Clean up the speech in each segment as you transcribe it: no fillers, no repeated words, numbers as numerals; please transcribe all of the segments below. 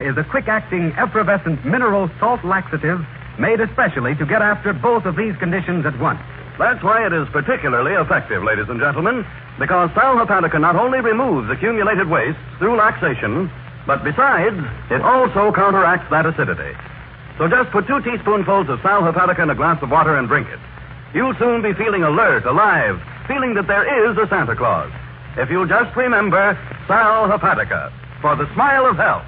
Is a quick-acting, effervescent mineral salt laxative made especially to get after both of these conditions at once. That's why it is particularly effective, ladies and gentlemen, because Sal Hepatica not only removes accumulated waste through laxation, but besides, it also counteracts that acidity. So just put 2 teaspoonfuls of Sal Hepatica in a glass of water and drink it. You'll soon be feeling alert, alive, feeling that there is a Santa Claus. If you'll just remember Sal Hepatica for the smile of health.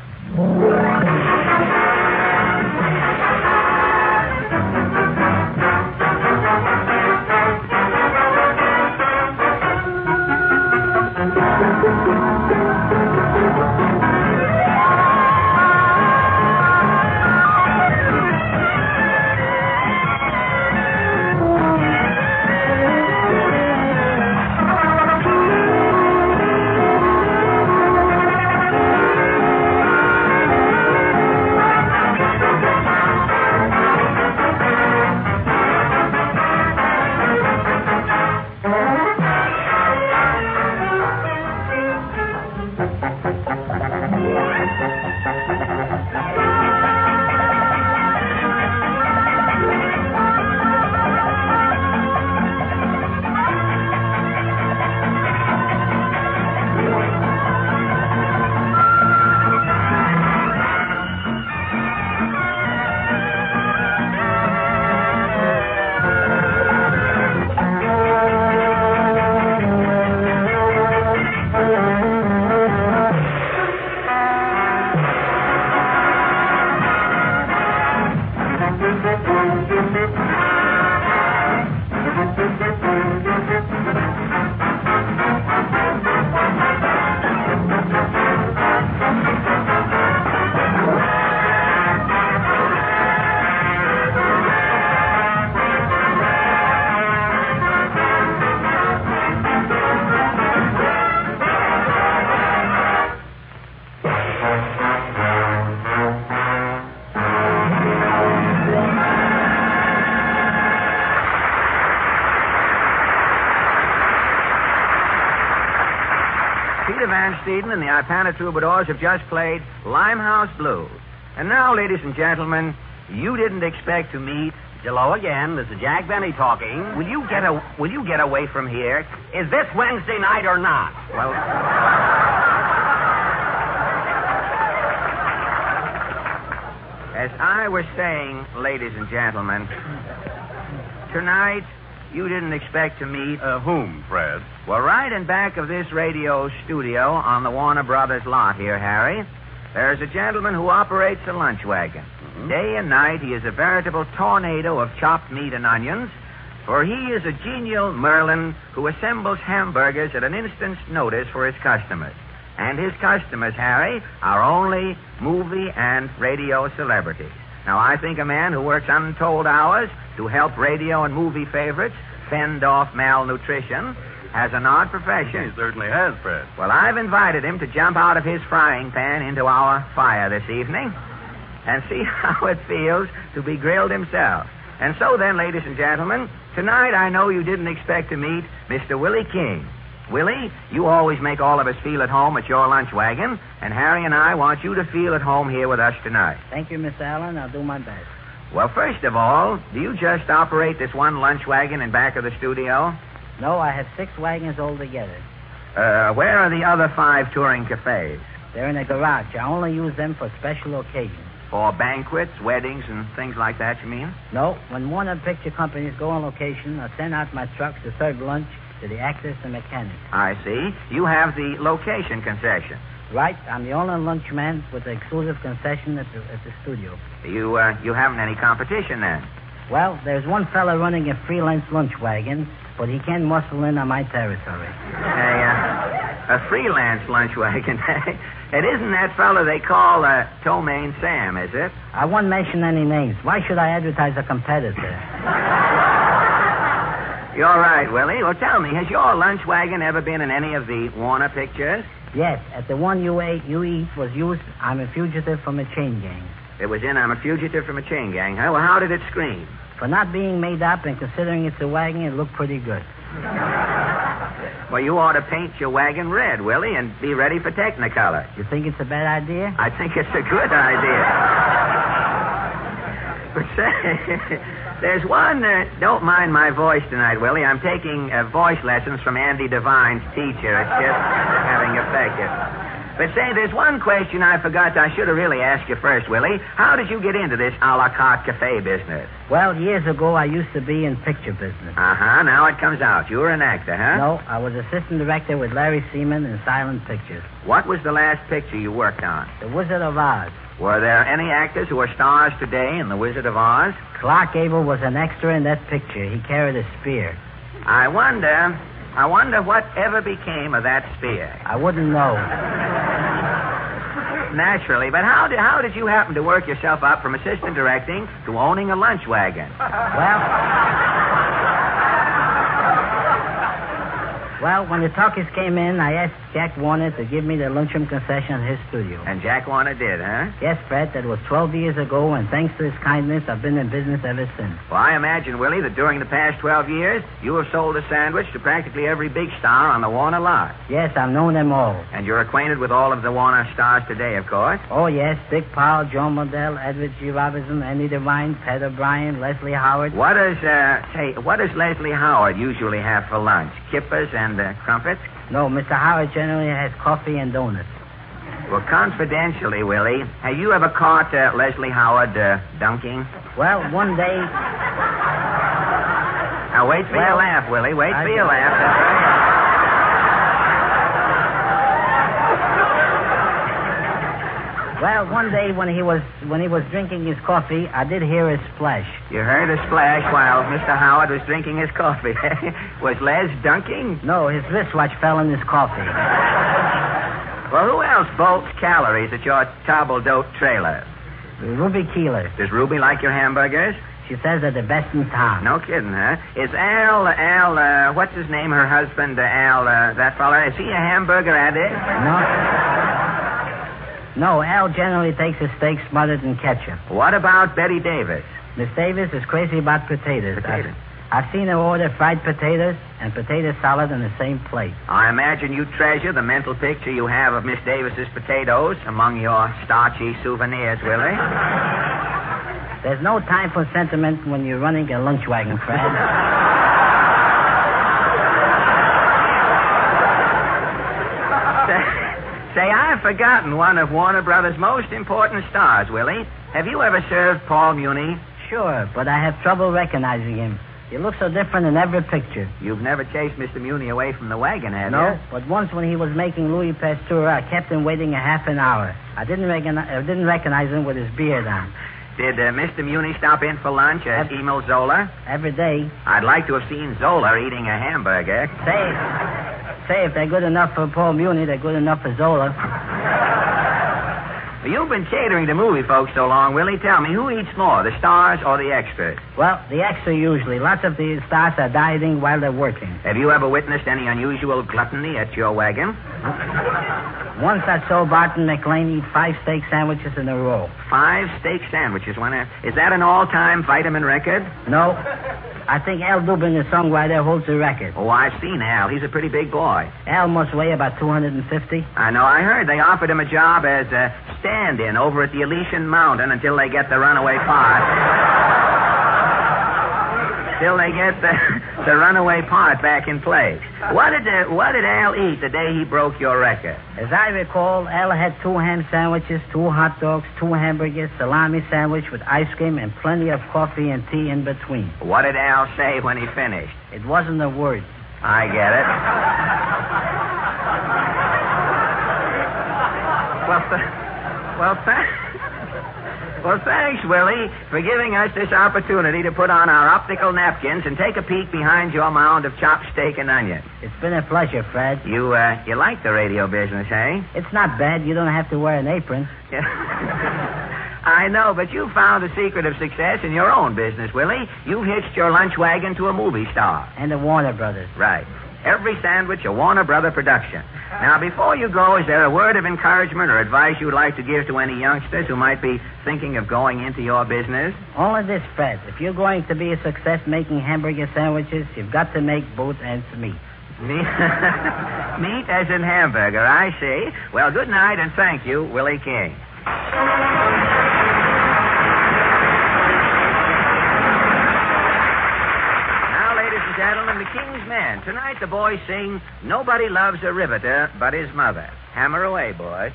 Van Steeden and the Ipana Troubadours have just played Limehouse Blues. And now, ladies and gentlemen, you didn't expect to meet... Hello again. This is Jack Benny talking. Will you get away from here? Is this Wednesday night or not? Well... As I was saying, ladies and gentlemen, tonight... You didn't expect to meet... Whom, Fred? Well, right in back of this radio studio on the Warner Brothers lot here, Harry, there's a gentleman who operates a lunch wagon. Mm-hmm. Day and night, he is a veritable tornado of chopped meat and onions, for he is a genial Merlin who assembles hamburgers at an instant's notice for his customers. And his customers, Harry, are only movie and radio celebrities. Now, I think a man who works untold hours to help radio and movie favorites fend off malnutrition has an odd profession. He certainly has, Fred. Well, I've invited him to jump out of his frying pan into our fire this evening and see how it feels to be grilled himself. And so then, ladies and gentlemen, tonight I know you didn't expect to meet Mr. Willie King. Willie, you always make all of us feel at home at your lunch wagon, and Harry and I want you to feel at home here with us tonight. Thank you, Mr. Allen. I'll do my best. Well, first of all, do you just operate this one lunch wagon in back of the studio? No, I have 6 wagons altogether. Where are the other 5 touring cafes? They're in a garage. I only use them for special occasions. For banquets, weddings, and things like that, you mean? No, when Warner Picture companies go on location, I send out my trucks to serve lunch to the actors and mechanics. I see. You have the location concession. Right. I'm the only lunchman with the exclusive concession at the studio. You haven't any competition then? Well, there's one fella running a freelance lunch wagon, but he can't muscle in on my territory. A freelance lunch wagon? It isn't that fella they call Tomaine Sam, is it? I won't mention any names. Why should I advertise a competitor? You're right, Willie. Well, tell me, has your lunch wagon ever been in any of the Warner pictures? Yes. At the one you eat was used, I'm a fugitive from a chain gang. It was in I'm a fugitive from a chain gang, huh? Well, how did it scream? For not being made up and considering it's a wagon, it looked pretty good. Well, you ought to paint your wagon red, Willie, and be ready for Technicolor. You think it's a bad idea? I think it's a good idea. But say, there's one... don't mind my voice tonight, Willie. I'm taking voice lessons from Andy Devine's teacher. It's just having effect. But say, there's one question I forgot. I should have really asked you first, Willie. How did you get into this a la carte cafe business? Well, years ago, I used to be in picture business. Uh-huh. Now it comes out. You were an actor, huh? No, I was assistant director with Larry Seaman in silent pictures. What was the last picture you worked on? The Wizard of Oz. Were there any actors who are stars today in The Wizard of Oz? Clark Gable was an extra in that picture. He carried a spear. I wonder what ever became of that spear. I wouldn't know. Naturally, but how did you happen to work yourself up from assistant directing to owning a lunch wagon? Well, when the talkies came in, I asked Jack Warner to give me the lunchroom concession at his studio. And Jack Warner did, huh? Yes, Fred, that was 12 years ago, and thanks to his kindness, I've been in business ever since. Well, I imagine, Willie, that during the past 12 years, you have sold a sandwich to practically every big star on the Warner lot. Yes, I've known them all. And you're acquainted with all of the Warner stars today, of course? Oh, yes, Dick Powell, Joan Modell, Edward G. Robinson, Andy Devine, Pat O'Brien, Leslie Howard. What does Leslie Howard usually have for lunch? Kippers and crumpets? No, Mr. Howard generally has coffee and donuts. Well, confidentially, Willie, have you ever caught Leslie Howard dunking? Well, one day... Now, wait for your laugh, Willie. Wait for your laugh. That's right. Well, one day when he was drinking his coffee, I did hear a splash. You heard a splash while Mr. Howard was drinking his coffee. Was Les dunking? No, his wristwatch fell in his coffee. Well, who else bolts calories at your table-d'hote trailer? Ruby Keeler. Does Ruby like your hamburgers? She says they're the best in town. No kidding, huh? Is Al, what's his name, her husband, Al, that fella, is he a hamburger addict? No, Al generally takes his steak smothered in ketchup. What about Betty Davis? Miss Davis is crazy about potatoes. Potatoes? I've seen her order fried potatoes and potato salad on the same plate. I imagine you treasure the mental picture you have of Miss Davis's potatoes among your starchy souvenirs, Willie. There's no time for sentiment when you're running a lunch wagon, Fred. Say, I've forgotten one of Warner Brothers' most important stars, Willie. Have you ever served Paul Muni? Sure, but I have trouble recognizing him. He looks so different in every picture. You've never chased Mr. Muni away from the wagon, have you? No, but once when he was making Louis Pasteur, I kept him waiting a half an hour. I didn't recognize him with his beard on. Did Mr. Muni stop in for lunch at Emil Zola? Every day. I'd like to have seen Zola eating a hamburger. Say, if they're good enough for Paul Muni, they're good enough for Zola. You've been catering to movie folks so long, Willie. Tell me, who eats more, the stars or the extras? Well, the extra usually. Lots of the stars are dieting while they're working. Have you ever witnessed any unusual gluttony at your wagon? Once I saw Barton McLean eat 5 steak sandwiches in a row. 5 steak sandwiches, one after. Is that an all-time vitamin record? No. I think Al Dubin, the songwriter, holds the record. Oh, I've seen Al. He's a pretty big boy. Al must weigh about 250. I know. I heard they offered him a job as a stand-in over at the Elysian Mountain until they get the runaway part. Till they get the runaway part back in place. What did Al eat the day he broke your record? As I recall, Al had 2 ham sandwiches, 2 hot dogs, 2 hamburgers, salami sandwich with ice cream, and plenty of coffee and tea in between. What did Al say when he finished? It wasn't a word. I get it. Well, thanks, Willie, for giving us this opportunity to put on our optical napkins and take a peek behind your mound of chopped steak and onion. It's been a pleasure, Fred. You like the radio business, eh? It's not bad. You don't have to wear an apron. I know, but you found the secret of success in your own business, Willie. You've hitched your lunch wagon to a movie star. And the Warner Brothers. Right. Every sandwich a Warner Brother production. Now, before you go, is there a word of encouragement or advice you'd like to give to any youngsters who might be thinking of going into your business? Only this, Fred. If you're going to be a success making hamburger sandwiches, you've got to make both ends meet. Meat as in hamburger, I see. Well, good night and thank you, Willie King. Now, ladies and gentlemen, the King's Men. Tonight the boys sing Nobody Loves a Riveter But His Mother. Hammer away, boys.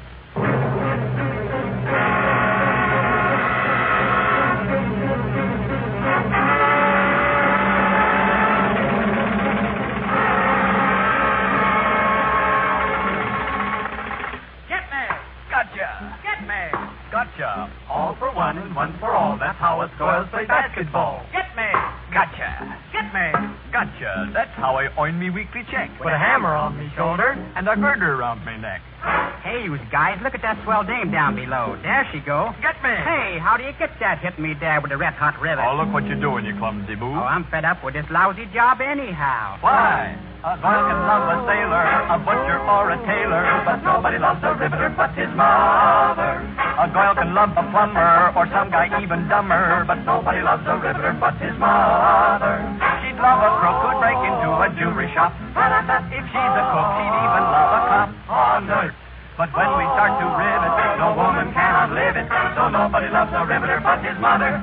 Gotcha. All for one and one for all. That's how us girls play basketball. Get me. Gotcha. Get me. Gotcha. That's how I earn me weekly check. With a hammer on me shoulder and a girder around me neck. Hey, you guys, look at that swell dame down below. There she go. Get me. Hey, how do you get that hitting me there with a red-hot rivet? Oh, look what you're doing, you clumsy boo. Oh, I'm fed up with this lousy job anyhow. Why? A girl can love a sailor, a butcher, or a tailor, but nobody loves a riveter but his mother. A girl can love a plumber, or some guy even dumber, but nobody loves a riveter but his mother. She'd love a crook who'd break into a jewelry shop. If she's a cook, she'd even love a cop on earth. But when we start to rivet, no woman cannot live it, so nobody loves a riveter but his mother.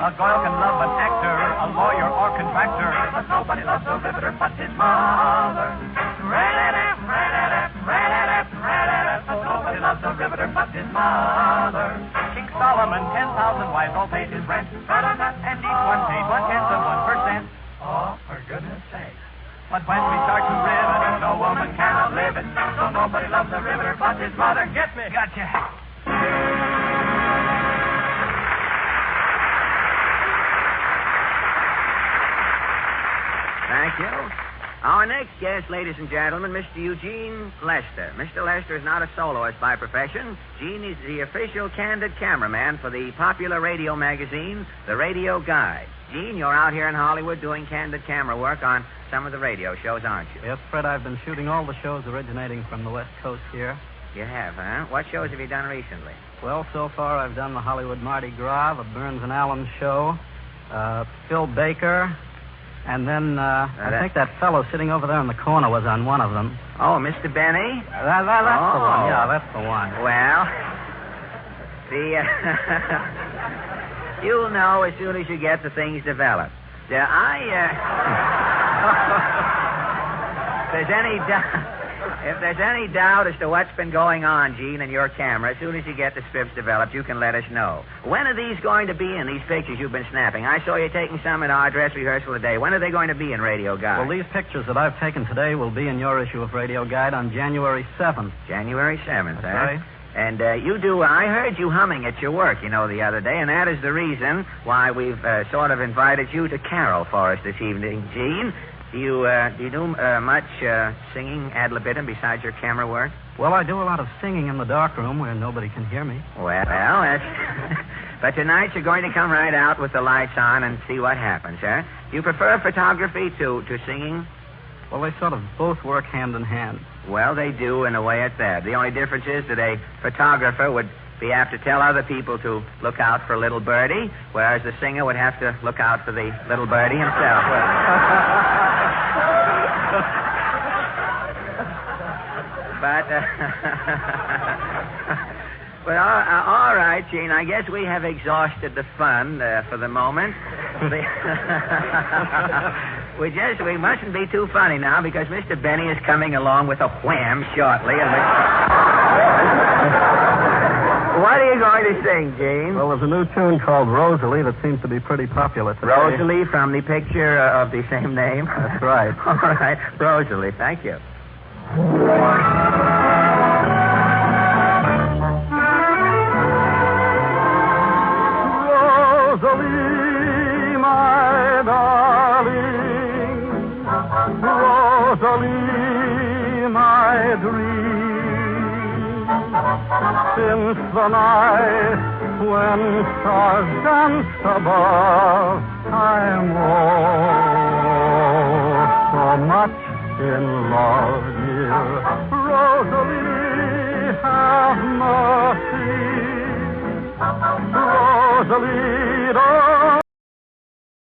A girl can love an actor, a lawyer, or contractor, but nobody loves a riveter but his mother. But nobody loves a riveter but his mother. King Solomon, 10,000 wives, all paid his rent, and each one paid 0.1%. Oh, for goodness sake. But when we start to rivet, no woman cannot live it, so nobody loves a riveter but his mother. Get me. Gotcha. Thank you. Our next guest, ladies and gentlemen, Mr. Eugene Lester. Mr. Lester is not a soloist by profession. Gene is the official candid cameraman for the popular radio magazine, The Radio Guide. Gene, you're out here in Hollywood doing candid camera work on some of the radio shows, aren't you? Yes, Fred, I've been shooting all the shows originating from the West Coast here. You have, huh? What shows have you done recently? Well, so far I've done the Hollywood Mardi Gras, the Burns and Allen show, Phil Baker, and then I think that fellow sitting over there in the corner was on one of them. Oh, Mr. Benny? That's the one. Yeah, that's the one. Well, you'll know as soon as you get the things developed. If there's any doubt as to what's been going on, Gene, in your camera, as soon as you get the scripts developed, you can let us know. When are these going to be in, these pictures you've been snapping? I saw you taking some in our dress rehearsal today. When are they going to be in Radio Guide? Well, these pictures that I've taken today will be in your issue of Radio Guide on January 7th. January 7th, That's huh? right. And you do, I heard you humming at your work, the other day, and that is the reason why we've sort of invited you to carol for us this evening, Gene. Do you do much singing ad libitum besides your camera work? Well, I do a lot of singing in the darkroom where nobody can hear me. Well, that's... But tonight you're going to come right out with the lights on and see what happens, huh? Do you prefer photography to singing? Well, they sort of both work hand in hand. Well, they do in a way at that. The only difference is that a photographer would be apt to tell other people to look out for little birdie, whereas the singer would have to look out for the little birdie himself. But all right, Gene, I guess we have exhausted the fun for the moment. We mustn't be too funny now because Mr. Benny is coming along with a wham shortly. What are you going to sing, Gene? Well, there's a new tune called Rosalie that seems to be pretty popular today. Rosalie from the picture of the same name? That's right. All right, Rosalie, thank you. Rosalie, my darling, Rosalie, my dream. Since the night when stars danced above, I'm oh so much in love, dear Rosalie, have mercy. Rosalie,